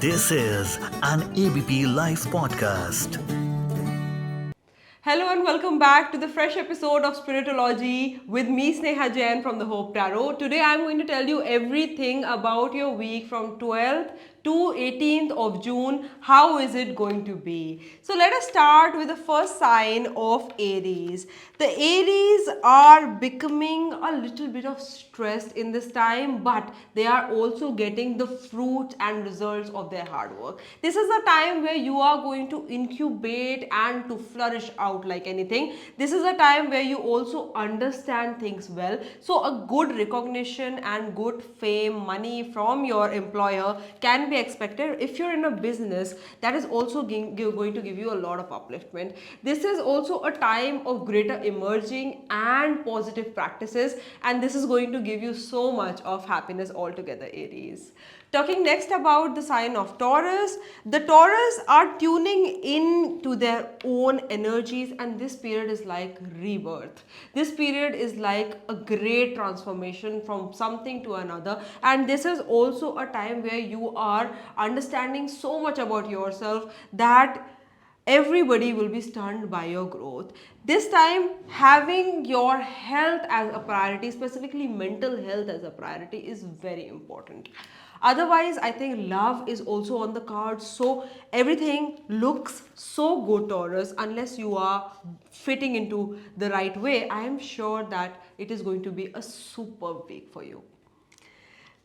This is an ABP Live Podcast. Hello and welcome back to the fresh episode of Spirit-o-logy with me, Sneha Jain from the Hope Tarot. Today I'm going to tell you everything about your week from 12th to 18th of June. How is it going to be? So let us start with the first sign of Aries. The Aries are becoming a little bit of stressed in this time, but they are also getting the fruit and results of their hard work. This is a time where you are going to incubate and to flourish out like anything. This is a time where you also understand things well. So a good recognition and good fame, money from your employer can be expected. If you're in a business, that is also going to give you a lot of upliftment. This is also a time of greater emerging and positive practices, and this is going to give you so much of happiness altogether, Aries. Talking next about the sign of Taurus, the Taurus are tuning in to their own energies, and this period is like rebirth. This period is like a great transformation from something to another, and this is also a time where you are understanding so much about yourself that everybody will be stunned by your growth. This time, having your health as a priority, specifically mental health as a priority, is very important. Otherwise, I think love is also on the cards. So everything looks so good, Taurus, unless you are fitting into the right way. I am sure that it is going to be a superb week for you.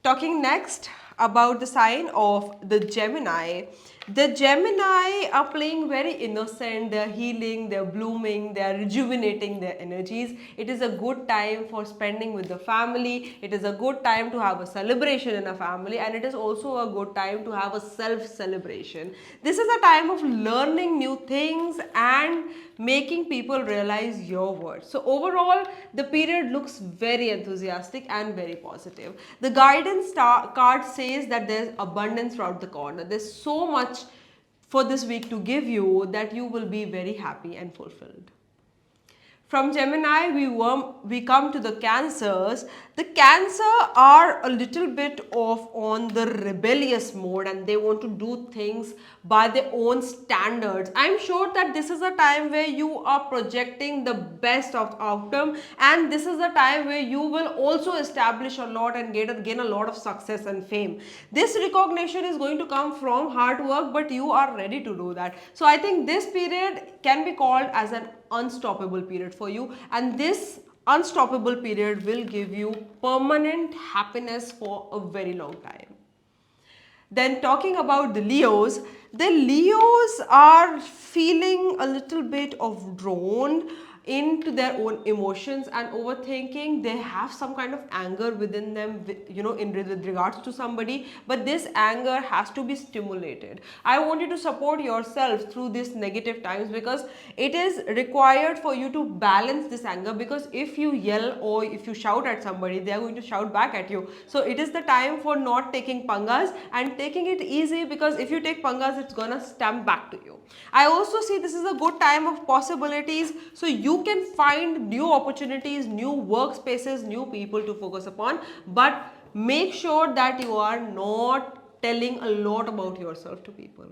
Talking next about the sign of the Gemini. The Gemini are playing very innocent, they're healing, they're blooming, they're rejuvenating their energies. It is a good time for spending with the family. It is a good time to have a celebration in a family, and it is also a good time to have a self-celebration. This is a time of learning new things and making people realize your worth. So overall, the period looks very enthusiastic and very positive. The guidance card says that there's abundance throughout the corner. There's so much for this week to give you that you will be very happy and fulfilled. From Gemini, we come to the Cancers. The Cancer are a little bit on the rebellious mode, and they want to do things by their own standards. I'm sure that this is a time where you are projecting the best of outcome, and this is a time where you will also establish a lot and gain a lot of success and fame. This recognition is going to come from hard work, but you are ready to do that. So I think this period can be called as an unstoppable period for you, and this unstoppable period will give you permanent happiness for a very long time. Then talking about the Leos are feeling a little bit of drawn into their own emotions and overthinking. They have some kind of anger within them, with regards to somebody, but this anger has to be stimulated. I want you to support yourself through these negative times, because it is required for you to balance this anger, because if you yell or if you shout at somebody, they are going to shout back at you. So it is the time for not taking pangas and taking it easy, because if you take pangas, it's gonna stamp back to you. I also see this is a good time of possibilities, so you can find new opportunities, new workspaces, new people to focus upon, but make sure that you are not telling a lot about yourself to people.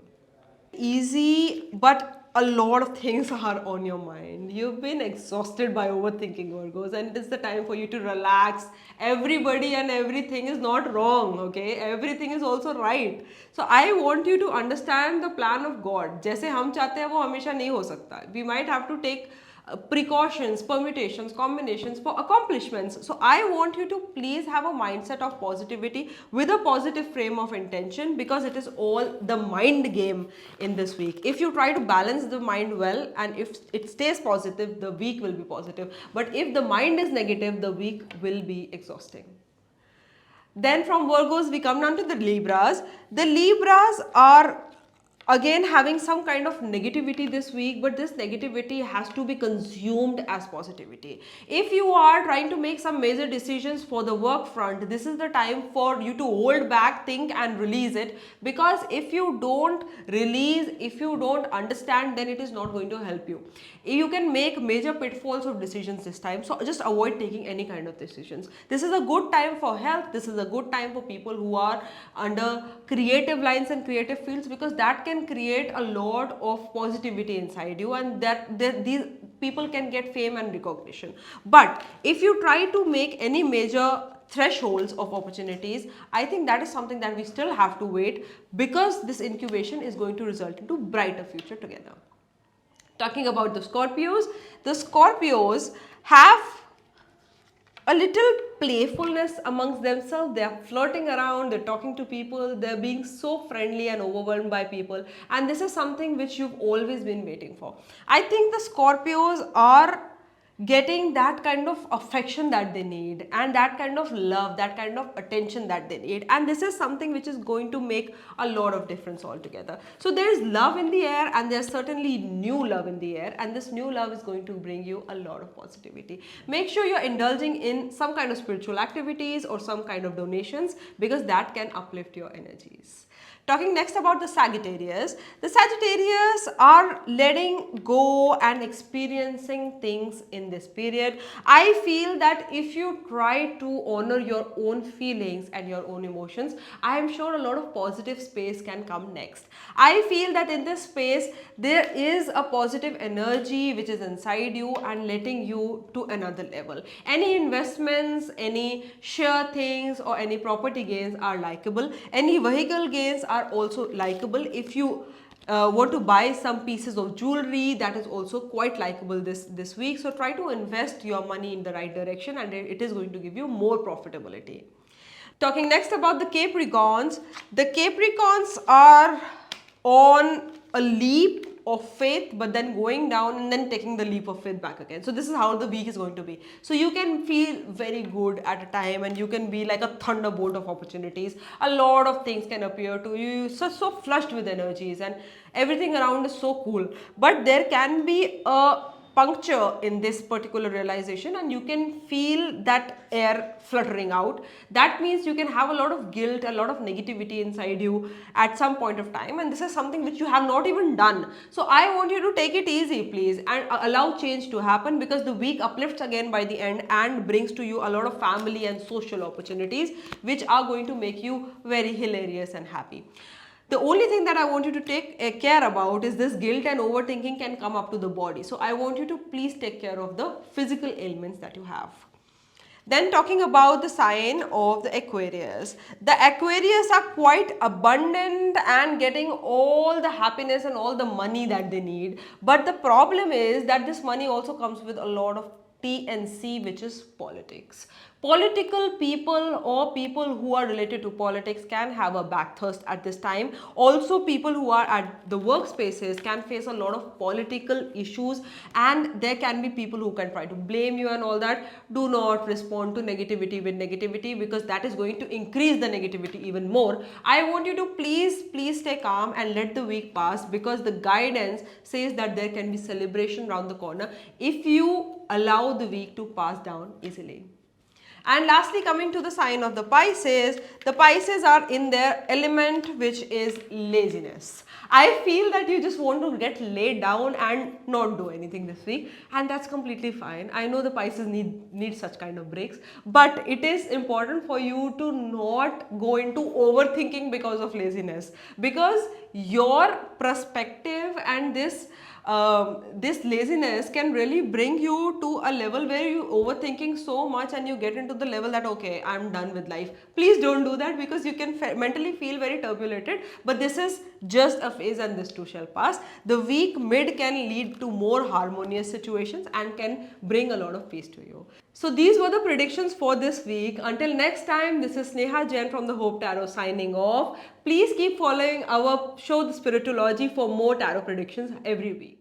Easy, but a lot of things are on your mind. You've been exhausted by overthinking, Virgos, and it's the time for you to relax. Everybody and everything is not wrong, okay? Everything is also right. So I want you to understand the plan of God. जैसे हम चाहते हैं वो हमेशा नहीं हो सकता. We might have to take precautions, permutations, combinations for accomplishments. So I want you to please have a mindset of positivity with a positive frame of intention, because it is all the mind game in this week. If you try to balance the mind well and if it stays positive, the week will be positive. But if the mind is negative, the week will be exhausting. Then from Virgos, we come down to the Libras. The Libras are again having some kind of negativity this week, but this negativity has to be consumed as positivity. If you are trying to make some major decisions for the work front, this is the time for you to hold back, think and release it, because if you don't release, if you don't understand, then it is not going to help you. You can make major pitfalls of decisions this time, so just avoid taking any kind of decisions. This is a good time for health, this is a good time for people who are under creative lines and creative fields, because that can create a lot of positivity inside you, and these people can get fame and recognition. But if you try to make any major thresholds of opportunities, I think that is something that we still have to wait, because this incubation is going to result into brighter future together. Talking about the Scorpios have a little playfulness amongst themselves. They are flirting around, they're talking to people, they're being so friendly and overwhelmed by people, and this is something which you've always been waiting for. I think the Scorpios are getting that kind of affection that they need, and that kind of love, that kind of attention that they need, and this is something which is going to make a lot of difference altogether. So there is love in the air, and there's certainly new love in the air, and this new love is going to bring you a lot of positivity. Make sure you're indulging in some kind of spiritual activities or some kind of donations, because that can uplift your energies. Talking next about the Sagittarius are letting go and experiencing things in this period. I feel that if you try to honor your own feelings and your own emotions, I am sure a lot of positive space can come next. I feel that in this space, there is a positive energy which is inside you and letting you to another level. Any investments, any share things or any property gains are likable. Any vehicle gains are also likable. If you want to buy some pieces of jewelry, that is also quite likable this week. So try to invest your money in the right direction, and it is going to give you more profitability. Talking next about the Capricorns are on a leap of faith, but then going down and then taking the leap of faith back again. So this is how the week is going to be. So you can feel very good at a time, and you can be like a thunderbolt of opportunities. A lot of things can appear to you. So flushed with energies, and everything around is so cool. But there can be a puncture in this particular realization, and you can feel that air fluttering out. That means you can have a lot of guilt, a lot of negativity inside you at some point of time, and this is something which you have not even done. So I want you to take it easy, please, and allow change to happen, because the week uplifts again by the end and brings to you a lot of family and social opportunities which are going to make you very hilarious and happy. The only thing that I want you to take care about is this guilt and overthinking can come up to the body. So I want you to please take care of the physical ailments that you have. Then talking about the sign of the Aquarius. The Aquarius are quite abundant and getting all the happiness and all the money that they need. But the problem is that this money also comes with a lot of T&C, which is politics. Political people or people who are related to politics can have a backthirst at this time. Also, people who are at the workspaces can face a lot of political issues, and there can be people who can try to blame you and all that. Do not respond to negativity with negativity, because that is going to increase the negativity even more. I want you to please stay calm and let the week pass, because the guidance says that there can be celebration around the corner if you allow the week to pass down easily. And lastly, coming to the sign of the Pisces are in their element, which is laziness. I feel that you just want to get laid down and not do anything this week, and that's completely fine. I know the Pisces need such kind of breaks, but it is important for you to not go into overthinking because of laziness, because your perspective and this laziness can really bring you to a level where you overthinking so much and you get into the level that, okay, I'm done with life. Please don't do that, because you can mentally feel very turbulated, but this is just a phase and this too shall pass. The week mid can lead to more harmonious situations and can bring a lot of peace to you. So these were the predictions for this week. Until next time, this is Sneha Jain from the Hope Tarot signing off. Please keep following our show, The Spirit-o-logy, for more tarot predictions every week.